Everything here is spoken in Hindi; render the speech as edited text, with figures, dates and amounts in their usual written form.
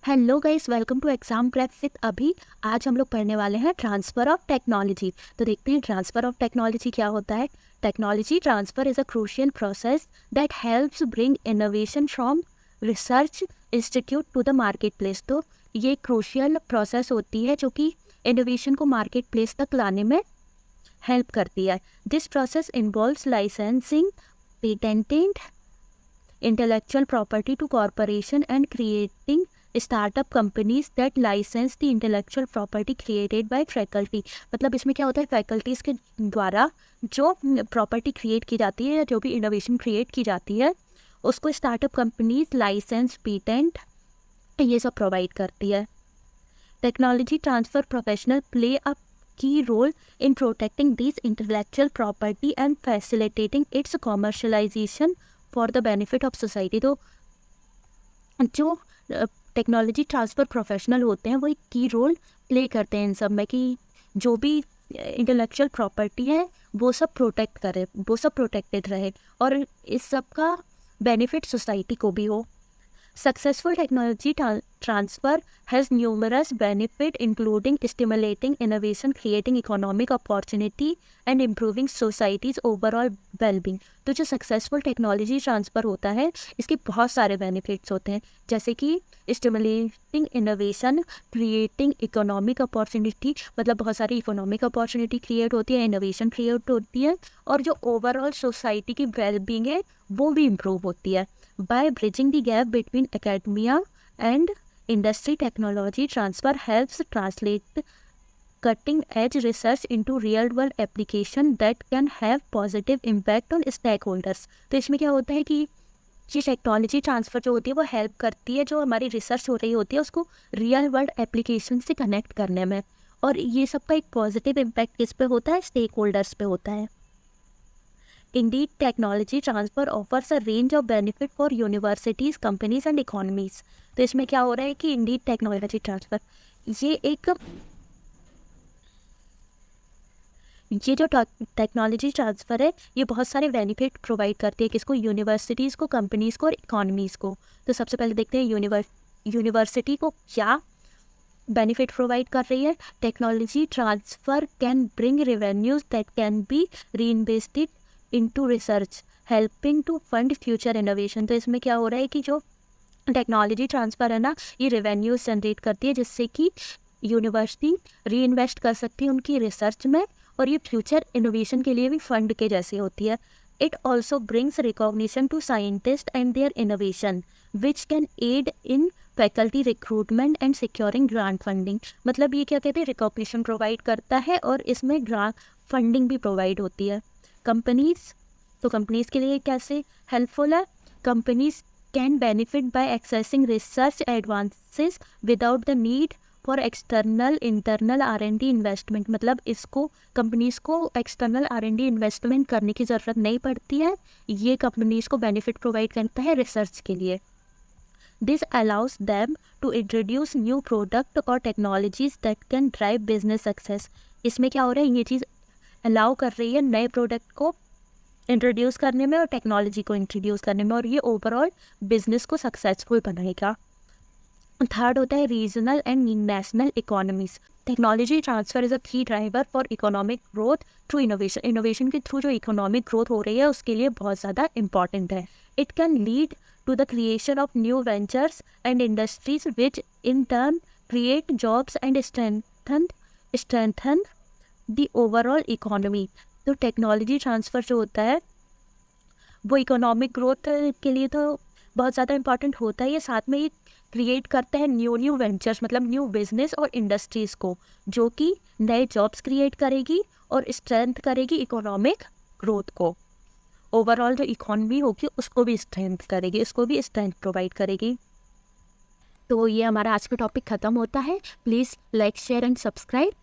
Hello guys, welcome to exam prep with Abhi. आज हम लोग पढ़ने वाले हैं ट्रांसफ़र ऑफ टेक्नोलॉजी। तो देखते हैं ट्रांसफ़र ऑफ टेक्नोलॉजी क्या होता है। Technology transfer is a crucial process that helps bring innovation from research institute to the marketplace. तो ये क्रूशियल प्रोसेस होती है जो कि इनोवेशन को मार्केट प्लेस तक लाने में हेल्प करती है। This process involves licensing, patenting intellectual property to corporation and creating startup companies that license the intellectual property created by faculty। मतलब इसमें क्या होता है, फैकल्टीज़ के द्वारा जो प्रॉपर्टी क्रिएट की जाती है या जो भी इनोवेशन क्रिएट की जाती है उसको स्टार्टअप कंपनीज लाइसेंस, पेटेंट ये सब प्रोवाइड करती है। Technology transfer professional play a key role in protecting these intellectual property and facilitating its commercialization for the benefit of society। तो जो टेक्नोलॉजी ट्रांसफ़र प्रोफेशनल होते हैं वो एक की रोल प्ले करते हैं इन सब में कि जो भी इंटेलेक्चुअल प्रॉपर्टी है वो सब प्रोटेक्ट करे, वो सब प्रोटेक्टेड रहे और इस सब का बेनिफिट सोसाइटी को भी हो। Successful technology transfer has numerous benefits, including stimulating innovation, creating economic opportunity, and improving society's overall well-being। तो जो सक्सेसफुल टेक्नोलॉजी ट्रांसफ़र होता है इसके बहुत सारे बेनिफिट्स होते हैं, जैसे कि stimulating innovation, creating economic opportunity, मतलब बहुत सारी इकोनॉमिक अपॉर्चुनिटी क्रिएट होती है, इनोवेशन क्रिएट होती है और जो ओवरऑल सोसाइटी की वेलबींग है वो भी इम्प्रूव होती है। By bridging the gap between academia and industry, technology transfer helps translate cutting-edge research into real-world application that can have positive impact on stakeholders। तो इसमें क्या होता है कि ये टेक्नोलॉजी ट्रांसफ़र जो होती है वो हेल्प करती है जो हमारी रिसर्च हो रही होती है उसको रियल वर्ल्ड एप्लीकेशन से कनेक्ट करने में, और ये सब का एक पॉजिटिव इम्पैक्ट किस पे होता है, स्टेक होल्डर्स पे होता है। Indeed, technology transfer offers a range of benefit for universities, companies and economies। तो इसमें क्या हो रहा है कि Indeed टेक्नोलॉजी ट्रांसफ़र ये जो टेक्नोलॉजी ट्रांसफ़र है ये बहुत सारे बेनिफिट प्रोवाइड करती है, किसको, यूनिवर्सिटीज़ को, कंपनीज़ को और इकोनॉमीज़ को। तो सबसे पहले देखते हैं यूनिवर्सिटी को क्या बेनिफिट प्रोवाइड कर रही है। Technology transfer can bring revenues that can be reinvested into research, helping to fund future innovation. तो इसमें क्या हो रहा है कि जो टेक्नोलॉजी ट्रांसफ़र है ना ये रेवेन्यूज जनरेट करती है जिससे कि यूनिवर्सिटी री इन्वेस्ट कर सकती है उनकी रिसर्च में और ये फ्यूचर इनोवेशन के लिए भी फंड के जैसी होती है। It also brings recognition to scientist and their innovation which can aid in faculty recruitment and securing grant funding. मतलब ये क्या कहते हैं, रिकॉग्निशन प्रोवाइड करता है और इसमें ग्रांट फंडिंग भी प्रोवाइड होती है। कंपनीज, तो कंपनीज के लिए कैसे हेल्पफुल है, companies can benefit by accessing research advances without the need for external internal R&D investment. मतलब इसको कंपनीज को एक्सटर्नल R&D इन्वेस्टमेंट करने की ज़रूरत नहीं पड़ती है, ये कंपनीज को बेनिफिट प्रोवाइड करता है रिसर्च के लिए। This allows them to introduce new product और technologies that can drive business success. इसमें क्या हो रहा है, ये चीज़ अलाउ कर रही है नए प्रोडक्ट को इंट्रोड्यूस करने में और टेक्नोलॉजी को इंट्रोड्यूस करने में, और ये ओवरऑल बिजनेस को सक्सेसफुल बनाएगा। थर्ड होता है regional and national economies. Technology transfer is a key driver for economic growth through innovation. Innovation के थ्रू जो इकोनॉमिक ग्रोथ हो रही है उसके लिए बहुत ज़्यादा इंपॉर्टेंट है। It can lead to the creation of new ventures and industries which in turn create jobs and strengthen the overall economy. तो टेक्नोलॉजी ट्रांसफ़र जो होता है वो इकोनॉमिक ग्रोथ के लिए तो बहुत ज़्यादा इंपॉर्टेंट होता है, ये साथ में ये क्रिएट करता है न्यू वेंचर्स, मतलब न्यू बिजनेस और इंडस्ट्रीज़ को, जो कि नए जॉब्स क्रिएट करेगी और स्ट्रेंथ करेगी इकोनॉमिक ग्रोथ को। ओवरऑल जो इकोनॉमी होगी उसको भी स्ट्रेंथ करेगी, उसको भी स्ट्रेंथ प्रोवाइड करेगी। तो ये हमारा आज का टॉपिक ख़त्म होता है। Please like, share and subscribe.